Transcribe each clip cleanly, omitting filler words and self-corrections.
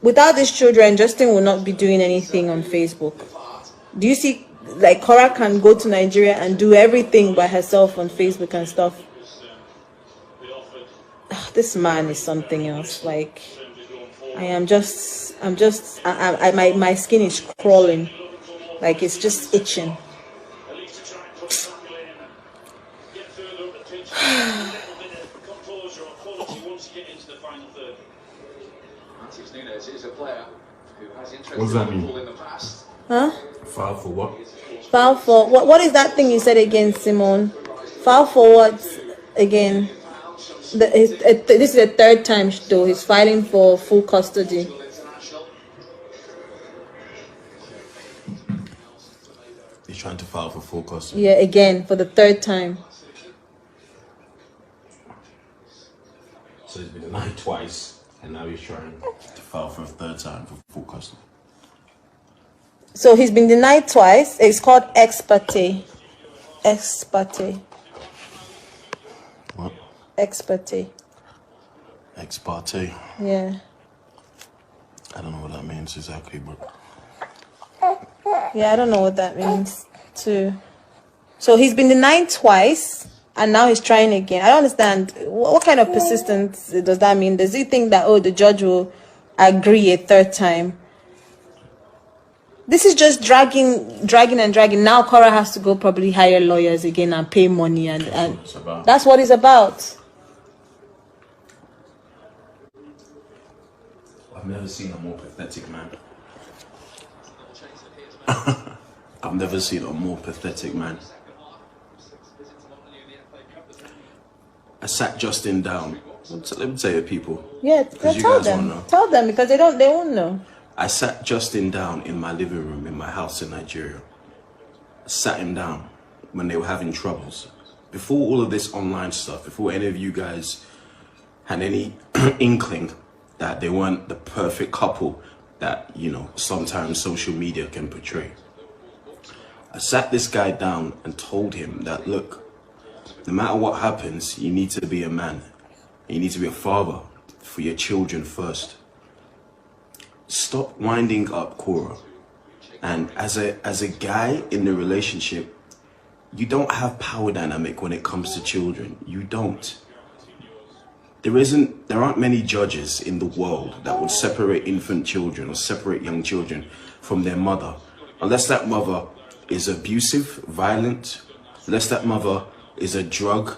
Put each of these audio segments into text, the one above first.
without these children, Justin will not be doing anything on Facebook. Do you see, like, Cora can go to Nigeria and do everything by herself on Facebook and stuff. This man is something else. Like, my skin is crawling. Like, it's just itching. What does that mean? Huh? Foul for what? Foul for what? What is that thing you said again, Simone? Foul for what again? This is the third time though he's filing for full custody. He's trying to file for full custody. Yeah, again for the third time. So he's been denied twice, and now he's trying to file for a third time for full custody. So he's been denied twice. It's called ex parte. Ex parte. What? Ex parte. Ex parte? Yeah. I don't know what that means exactly, but... Yeah, I don't know what that means too. So he's been denied twice, and now he's trying again. I don't understand. What kind of persistence does that mean? Does he think that, oh, the judge will agree a third time? This is just dragging. Now Cora has to go probably hire lawyers again and pay money, and that's what it's about. I've never seen a more pathetic man. I've never seen a more pathetic man. I sat Justin down. Let me tell you, people. Yeah, tell them because they won't know. I sat Justin down in my living room in my house in Nigeria. I sat him down when they were having troubles. Before all of this online stuff, before any of you guys had any inkling that they weren't the perfect couple that, you know, sometimes social media can portray. I sat this guy down and told him that, look, no matter what happens, you need to be a man. You need to be a father for your children first. Stop winding up Cora. And as a guy in the relationship, you don't have power dynamic when it comes to children. You don't. There aren't many judges in the world that would separate infant children or separate young children from their mother, unless that mother is abusive, violent, unless that mother is a drug,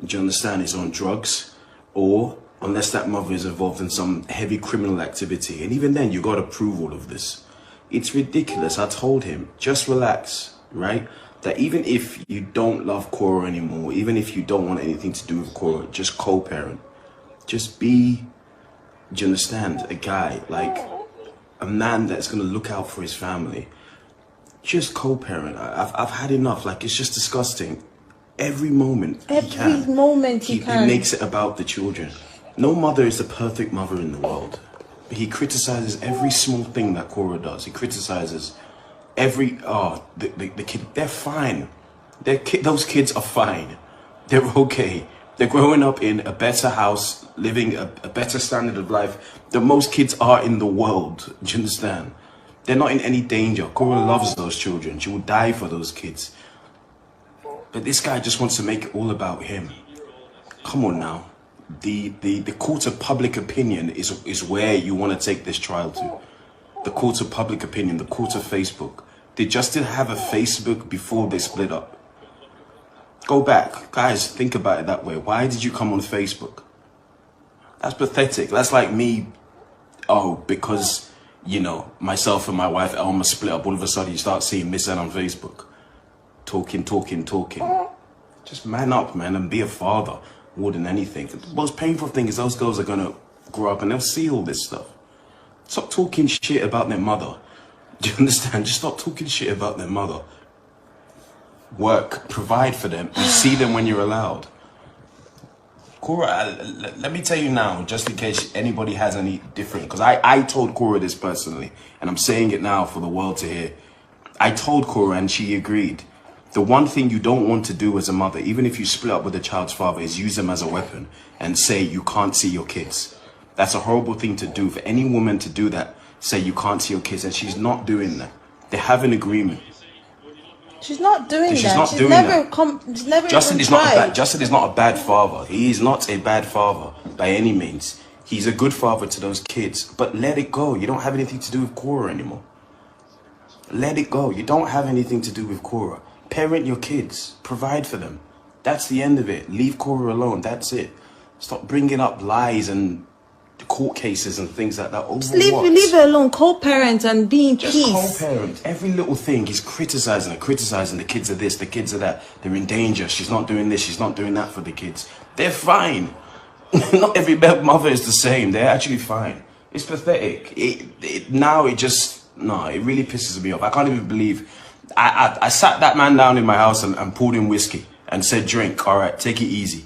do you understand, is on drugs, or unless that mother is involved in some heavy criminal activity. And even then, you got to prove all of this. It's ridiculous. I told him, just relax, right? That even if you don't love Cora anymore, even if you don't want anything to do with Cora, just co-parent. Just be, do you understand, a guy, like a man that's going to look out for his family. Just co-parent. I've had enough. Like, it's just disgusting. Every moment he makes it about the children. No mother is the perfect mother in the world. But he criticizes every small thing that Cora does. He criticizes every, the kid, they're fine. Those kids are fine. They're okay. They're growing up in a better house, living a better standard of life than most kids are in the world. Do you understand? They're not in any danger. Cora loves those children. She will die for those kids. But this guy just wants to make it all about him. Come on now. The court of public opinion is where you want to take this trial to. The court of public opinion, the court of Facebook. Did Justin have a Facebook before they split up? Go back. Guys, think about it that way. Why did you come on Facebook? That's pathetic. That's like me, because, you know, myself and my wife Elma split up. All of a sudden you start seeing Miss N on Facebook. Talking. Just man up, man, and be a father more than anything. The most painful thing is those girls are going to grow up and they'll see all this stuff. Stop talking shit about their mother. Do you understand? Just stop talking shit about their mother. Work, provide for them, and see them when you're allowed. Cora, let me tell you now, just in case anybody has any different, because I told Cora this personally, and I'm saying it now for the world to hear. I told Cora and she agreed. The one thing you don't want to do as a mother, even if you split up with a child's father, is use them as a weapon and say you can't see your kids. That's a horrible thing to do. For any woman to do that, say you can't see your kids, and she's not doing that. They have an agreement. She's not doing She's that. not She's doing never that. She's never Justin even is not a tried. bad, Justin is not a bad father. He is not a bad father by any means. He's a good father to those kids. But let it go. You don't have anything to do with Cora anymore. Let it go. You don't have anything to do with Cora. Parent your kids. Provide for them. That's the end of it. Leave Cora alone. That's it. Stop bringing up lies and court cases and things like that. Just leave her alone. Co-parent and be in Just peace. co-parent. Every little thing he's criticizing her, criticizing the kids are this, the kids are that. They're in danger. She's not doing this. She's not doing that for the kids. They're fine. Not every mother is the same. They're actually fine. It's pathetic. It really pisses me off. I can't even believe. I sat that man down in my house and poured him whiskey and said, drink. All right, take it easy.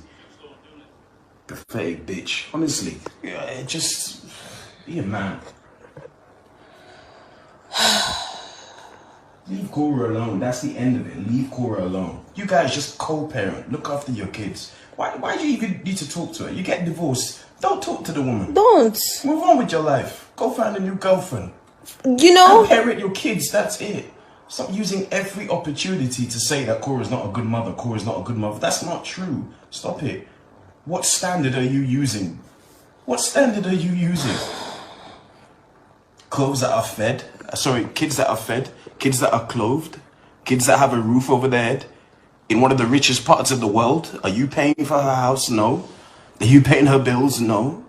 Pathetic bitch. Honestly, yeah, just be a man. Leave Cora alone. That's the end of it. Leave Cora alone. You guys just co-parent. Look after your kids. Why do you even need to talk to her? You get divorced. Don't talk to the woman. Don't. Move on with your life. Go find a new girlfriend. You know? And parent your kids. That's it. Stop using every opportunity to say that Cora's not a good mother. Cora's not a good mother. That's not true. Stop it. What standard are you using? What standard are you using? Clothes that are fed. Kids that are fed. Kids that are clothed. Kids that have a roof over their head. In one of the richest parts of the world. Are you paying for her house? No. Are you paying her bills? No.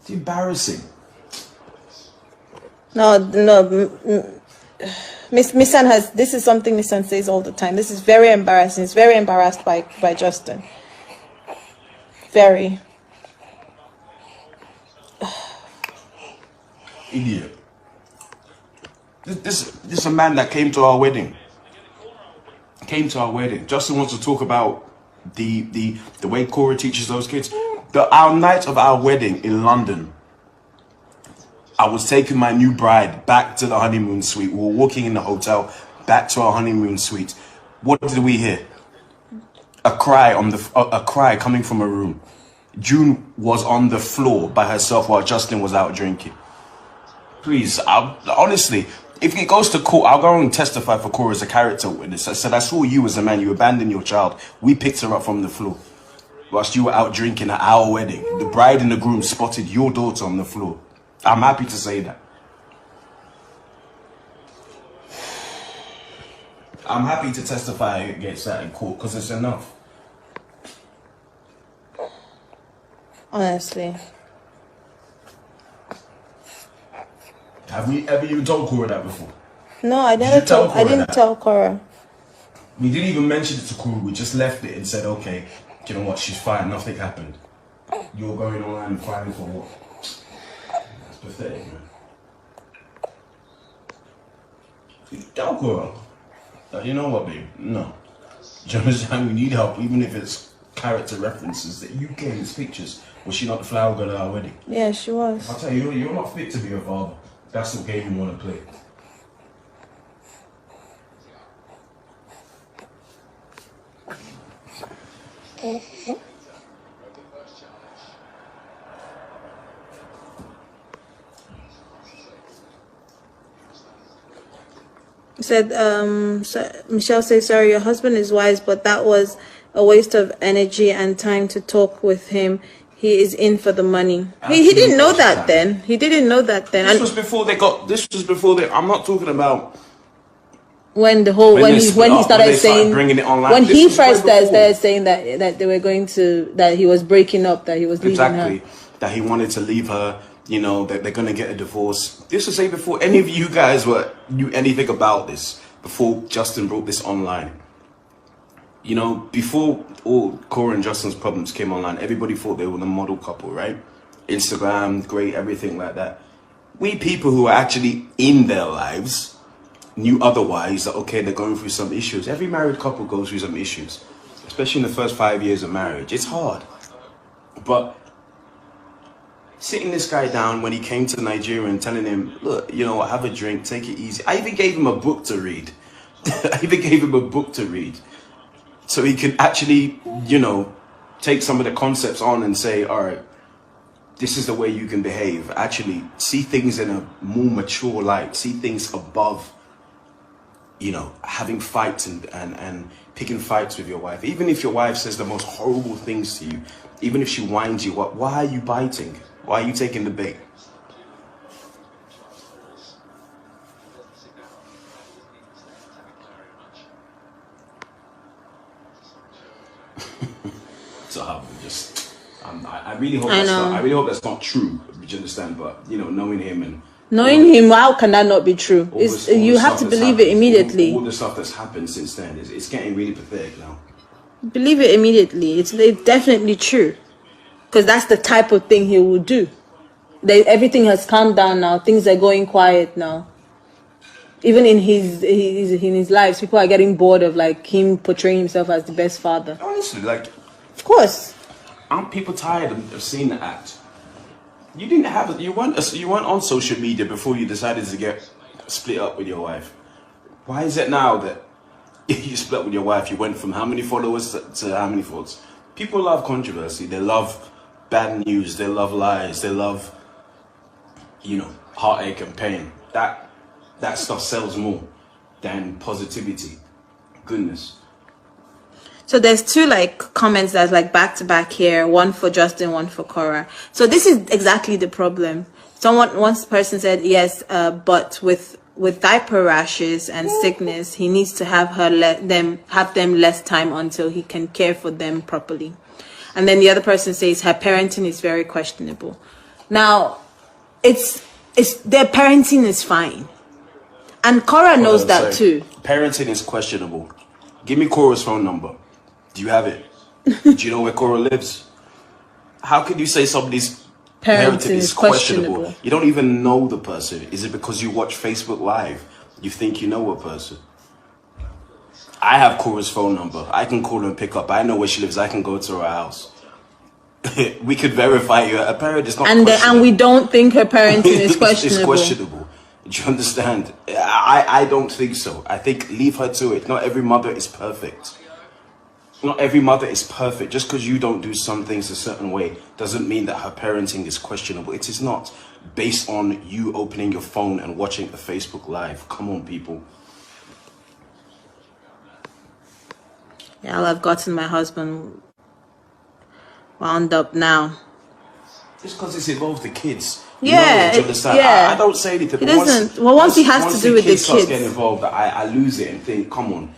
It's embarrassing. No. Miss Ann this is something Miss Ann says all the time. This is very embarrassing. It's very embarrassed by Justin. Very. Idiot. This is a man that came to our wedding. Justin wants to talk about the way Cora teaches those kids. Our night of our wedding in London, I was taking my new bride back to the honeymoon suite. We were walking in the hotel back to our honeymoon suite. What did we hear? A cry coming from a room. June was on the floor by herself while Justin was out drinking. Please, honestly, if it goes to court, I'll go and testify for Cora as a character witness. I said, I saw you as a man. You abandoned your child. We picked her up from the floor whilst you were out drinking at our wedding. The bride and the groom spotted your daughter on the floor. I'm happy to say that. I'm happy to testify against that in court because it's enough. Honestly. Have we ever even told Cora that before? No, I didn't tell Cora. We didn't even mention it to Cora. We just left it and said, okay, you know what, she's fine, nothing happened. You're going online and crying for what? That's pathetic, man. Tell Cora. You know what, babe? No. Do you understand? We need help, even if it's character references that you gave us pictures. Was she not the flower girl at our wedding? Yeah, she was. I'll tell you, you're not fit to be a father. That's the game you want to play. Said Michelle says, sorry, your husband is wise, but that was a waste of energy and time to talk with him. He is in for the money. He didn't know that then. He didn't know that then. This was before they. I'm not talking about when he started saying, bringing it online. When he first started saying that they were going to, that he was breaking up, that he was leaving her. That he wanted to leave her. You know, that they're going to get a divorce. This was say before any of you guys knew anything about this, before Justin brought this online. You know, before all Cora and Justin's problems came online, everybody thought they were the model couple, right? Instagram, great, everything like that. We people who are actually in their lives knew otherwise, that okay, they're going through some issues. Every married couple goes through some issues, especially in the first 5 years of marriage. It's hard. But sitting this guy down when he came to Nigeria and telling him, look, you know, have a drink, take it easy. I even gave him a book to read. So he could actually, you know, take some of the concepts on and say, all right, this is the way you can behave. Actually, see things in a more mature light. See things above, you know, having fights and picking fights with your wife. Even if your wife says the most horrible things to you, even if she whines you, why are you biting? Why are you taking the bait? So I really hope I really hope that's not true. Do you understand? But you know, knowing him and knowing him, how can that not be true? You have to believe it immediately. All the stuff that's happened since then it's getting really pathetic now. Believe it immediately. It's definitely true, because that's the type of thing he will do. Everything has calmed down now. Things are going quiet now. Even in his lives, people are getting bored of like him portraying himself as the best father. Honestly, like, of course, aren't people tired of seeing the act? You didn't have it. You weren't on social media before you decided to get split up with your wife. Why is it now that you split up with your wife, you went from how many followers to how many followers? People love controversy. They love bad news. They love lies. They love, you know, heartache and pain. That stuff sells more than positivity. Goodness. So there's two like comments that's like back to back here, one for Justin, one for Cora. So this is exactly the problem. One person said yes, but with diaper rashes and sickness, he needs to have them less time until he can care for them properly. And then the other person says her parenting is very questionable. Now, it's their parenting is fine, and Cora knows that too. Parenting is questionable. Give me Cora's phone number. Do you have it? Do you know where Cora lives? How could you say somebody's parenting is questionable? You don't even know the person. Is it because you watch Facebook Live? You think you know a person? I have Cora's phone number. I can call her and pick up. I know where she lives. I can go to her house. We could verify her parent is not and we don't think her parenting is questionable. It's questionable. Do you understand? I don't think so. I think leave her to it. Not every mother is perfect. Not every mother is perfect. Just because you don't do some things a certain way doesn't mean that her parenting is questionable. It is not based on you opening your phone and watching a Facebook Live. Come on, people. Yeah, I've gotten my husband wound up now. It's because it's involved the kids. Yeah, do you understand? yeah. I don't say anything. He doesn't. Once he has to do with the kids. Once getting involved, I lose it and think, come on.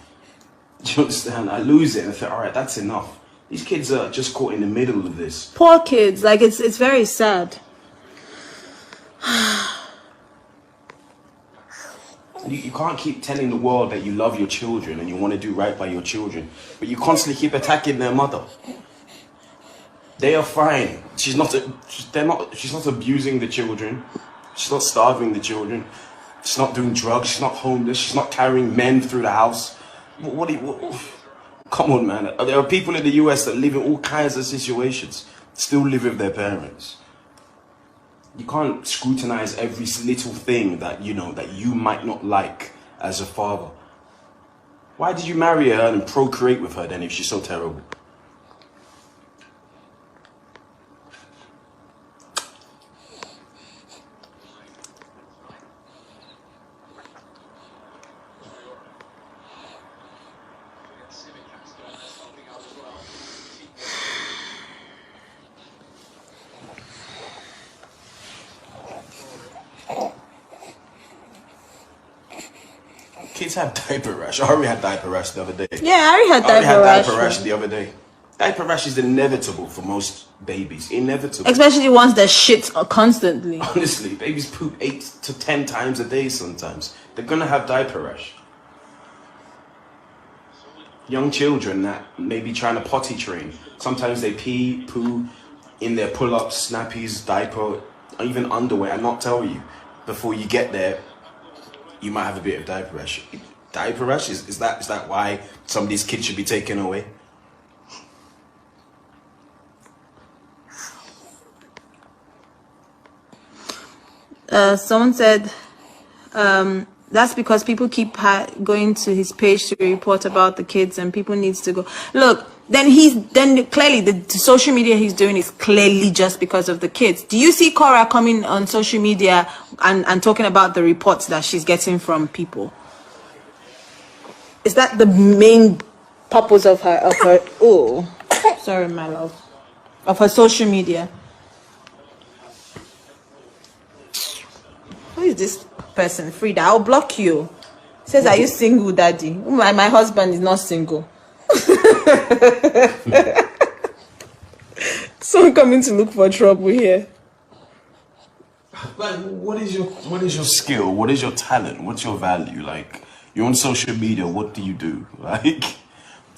Do you understand? I lose it and think, all right, that's enough. These kids are just caught in the middle of this. Poor kids. Like, it's very sad. You can't keep telling the world that you love your children and you want to do right by your children, but you constantly keep attacking their mother. They are fine. She's not abusing the children. She's not starving the children. She's not doing drugs. She's not homeless. She's not carrying men through the house. Come on, man. There are people in the US that live in all kinds of situations, still live with their parents. You can't scrutinize every little thing that you might not like as a father. Why did you marry her and procreate with her then if she's so terrible? Kids have diaper rash. I already had diaper rash the other day. Yeah, I already had diaper rash the other day. Diaper rash is inevitable for most babies. Inevitable. Especially ones that shit constantly. Honestly, babies poop 8 to 10 times a day sometimes. They're gonna have diaper rash. Young children that may be trying to potty train. Sometimes they pee, poo in their pull-ups, snappies, diaper, or even underwear. And not tell you, before you get there, you might have a bit of diaper rash. Diaper rash? Is that why some of these kids should be taken away? Someone said that's because people keep going to his page to report about the kids, and people needs to go. Look, then clearly the social media he's doing is clearly just because of the kids. Do you see Cora coming on social media and talking about the reports that she's getting from people? Is that the main purpose of her oh, sorry my love, of her social media? Who is this person? Frida, I'll block you. Says, are you single, daddy? My husband is not single. Someone coming to look for trouble here. Like, what is your skill? What is your talent? What's your value? Like, you're on social media. What do you do? Like,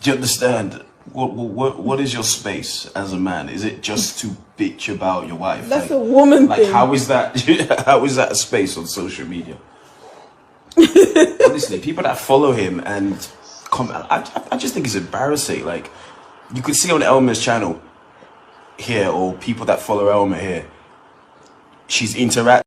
do you understand? What is your space as a man? Is it just to bitch about your wife? That's like, a woman like, thing. how is that? How is that a space on social media? Honestly, people that follow him and comment, I just think it's embarrassing. Like, you could see on Elma's channel here, or people that follow Elma here, she's interacting